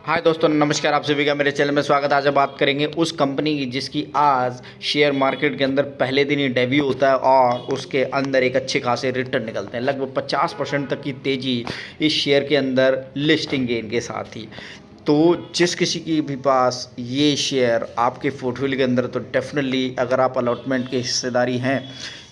हाय दोस्तों, नमस्कार। आप सभी का मेरे चैनल में स्वागत है। आज बात करेंगे उस कंपनी की जिसकी आज शेयर मार्केट के अंदर पहले दिन ही डेब्यू होता है और उसके अंदर एक अच्छे खासे रिटर्न निकलते हैं। लगभग 50% तक की तेज़ी इस शेयर के अंदर लिस्टिंग गेन के साथ ही। तो जिस किसी की भी पास ये शेयर आपके पोर्टफोलियो के अंदर, तो डेफिनेटली अगर आप अलॉटमेंट के हिस्सेदारी हैं,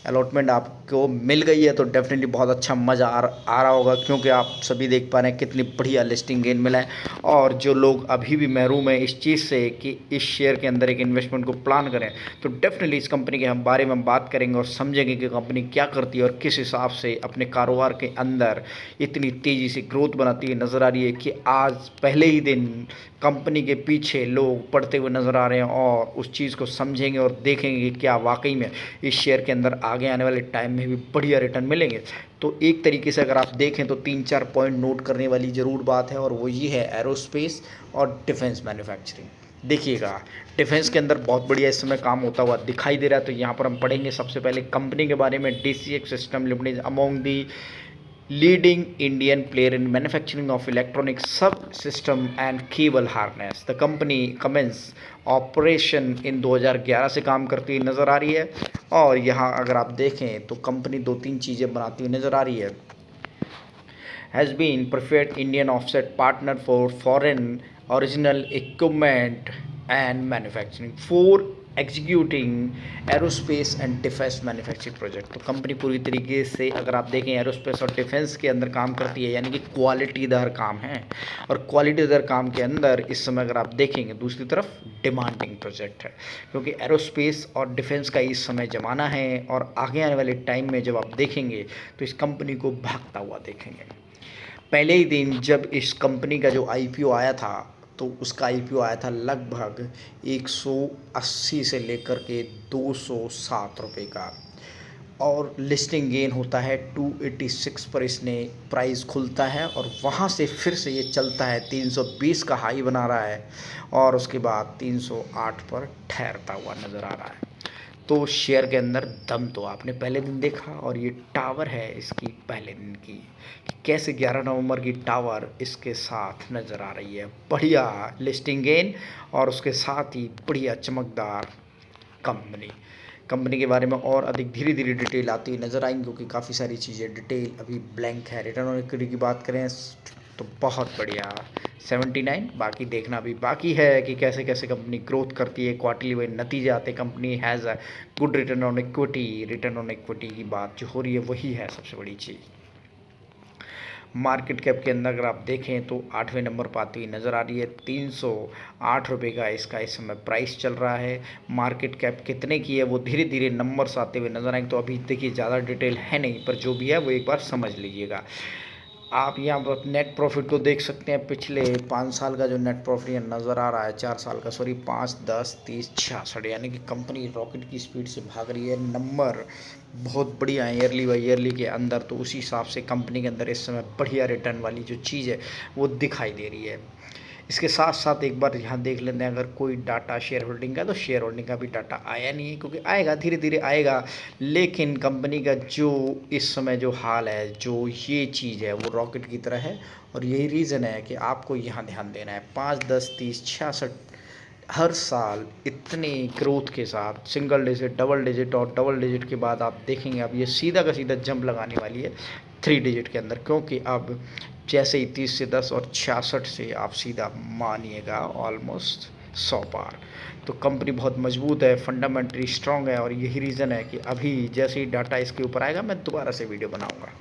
अलॉटमेंट आपको मिल गई है, तो डेफिनेटली बहुत अच्छा मज़ा आ रहा होगा, क्योंकि आप सभी देख पा रहे हैं कितनी बढ़िया लिस्टिंग गेन मिला है। और जो लोग अभी भी महरूम है इस चीज़ से कि इस शेयर के अंदर एक इन्वेस्टमेंट को प्लान करें, तो डेफिनेटली इस कंपनी के हम बारे में बात करेंगे और समझेंगे कि कंपनी क्या करती है और किस हिसाब से अपने कारोबार के अंदर इतनी तेज़ी से ग्रोथ बनाती है नज़र आ रही है कि आज पहले ही दिन कंपनी के पीछे लोग पड़ते हुए नज़र आ रहे हैं। और उस चीज़ को समझेंगे और देखेंगे कि क्या वाकई में इस शेयर के अंदर आगे आने वाले टाइम में भी बढ़िया रिटर्न मिलेंगे। तो एक तरीके से अगर आप देखें तो 3-4 पॉइंट नोट करने वाली ज़रूर बात है, और वो ये है एरोस्पेस और डिफेंस मैन्युफैक्चरिंग। देखिएगा, डिफेंस के अंदर बहुत बढ़िया इस समय काम होता हुआ दिखाई दे रहा है। तो यहाँ पर हम पढ़ेंगे सबसे पहले कंपनी के बारे में। DCX system limited among the leading Indian player in manufacturing of electronic subsystem and cable harness. The company commenced operation in 2011 से काम करती हुई नज़र आ रही है। और यहाँ अगर आप देखें तो कंपनी 2-3 चीज़ें बनाती हुई नज़र आ रही है। Has been preferred Indian offset partner for foreign original equipment and manufacturing for executing aerospace and defence manufacturing project. तो कंपनी पूरी तरीके से अगर आप देखें एरोस्पेस और डिफेंस के अंदर काम करती है, यानी कि क्वालिटीदार काम है। और क्वालिटीदार काम के अंदर इस समय अगर आप देखेंगे दूसरी तरफ डिमांडिंग प्रोजेक्ट है, क्योंकि एरोस्पेस और डिफेंस का इस समय ज़माना है। और आगे आने वाले टाइम में जब आप देखेंगे तो इस कंपनी को भागता हुआ देखेंगे। पहले ही दिन जब इस कंपनी का जो IPO आया था, तो उसका IPO आया था लगभग 180 से लेकर के 207 रुपये का, और लिस्टिंग गेन होता है 286 पर इसने प्राइस खुलता है। और वहाँ से फिर से ये चलता है 320 का हाई बना रहा है, और उसके बाद 308 पर ठहरता हुआ नज़र आ रहा है। तो शेयर के अंदर दम तो आपने पहले दिन देखा, और ये टावर है इसकी पहले दिन की कि कैसे 11 नवंबर की टावर इसके साथ नज़र आ रही है। बढ़िया लिस्टिंग गेन और उसके साथ ही बढ़िया चमकदार कंपनी। कंपनी के बारे में और अधिक धीरे धीरे डिटेल आती हुई नज़र आएंगी, क्योंकि काफ़ी सारी चीज़ें डिटेल अभी ब्लैंक है। रिटर्न ऑन इक्विटी की बात करें तो बहुत बढ़िया 79। बाकी देखना भी बाकी है कि कैसे कैसे कंपनी ग्रोथ करती है, क्वार्टरली वे नतीजे आते। Company has a good return on equity. Return on equity की बात जो हो रही है वही है सबसे बड़ी चीज़। मार्केट कैप के अंदर अगर आप देखें तो 8वें नंबर पर आती हुई नज़र आ रही है। 308 रुपये का इसका इस समय प्राइस चल रहा है। मार्केट कैप कितने की है वो धीरे धीरे नंबर्स आते हुए नजर आएंगे। तो अभी देखिए ज़्यादा डिटेल है नहीं, पर जो भी है वो एक बार समझ लीजिएगा। आप यहाँ पर नेट प्रॉफिट को देख सकते हैं। पिछले 5 साल का जो नेट प्रॉफिट यहाँ नज़र आ रहा है, 4 साल का, सॉरी 5, 10, 30, 66, यानी कि कंपनी रॉकेट की स्पीड से भाग रही है। नंबर बहुत बढ़िया है ईयरली बाई ईयरली के अंदर। तो उसी हिसाब से कंपनी के अंदर इस समय बढ़िया रिटर्न वाली जो चीज़ है वो दिखाई दे रही है। इसके साथ साथ एक बार यहाँ देख लेते हैं, अगर कोई डाटा शेयर होल्डिंग का, तो शेयर होल्डिंग का भी डाटा आया नहीं है, क्योंकि आएगा धीरे धीरे आएगा। लेकिन कंपनी का जो इस समय जो हाल है, जो ये चीज़ है वो रॉकेट की तरह है। और यही रीज़न है कि आपको यहाँ ध्यान देना है। 5, 10, 30, 66 हर साल इतने ग्रोथ के साथ सिंगल डिजिट, डबल डिजिट, और डबल डिजिट के बाद आप देखेंगे अब ये सीधा का सीधा जंप लगाने वाली है 3 डिजिट के अंदर। क्योंकि अब जैसे ही 30 से 10 और 66 से आप सीधा मानिएगा ऑलमोस्ट 100 पार। तो कंपनी बहुत मजबूत है, फंडामेंटली स्ट्रॉन्ग है। और यही रीज़न है कि अभी जैसे ही डाटा इसके ऊपर आएगा मैं दोबारा से वीडियो बनाऊंगा।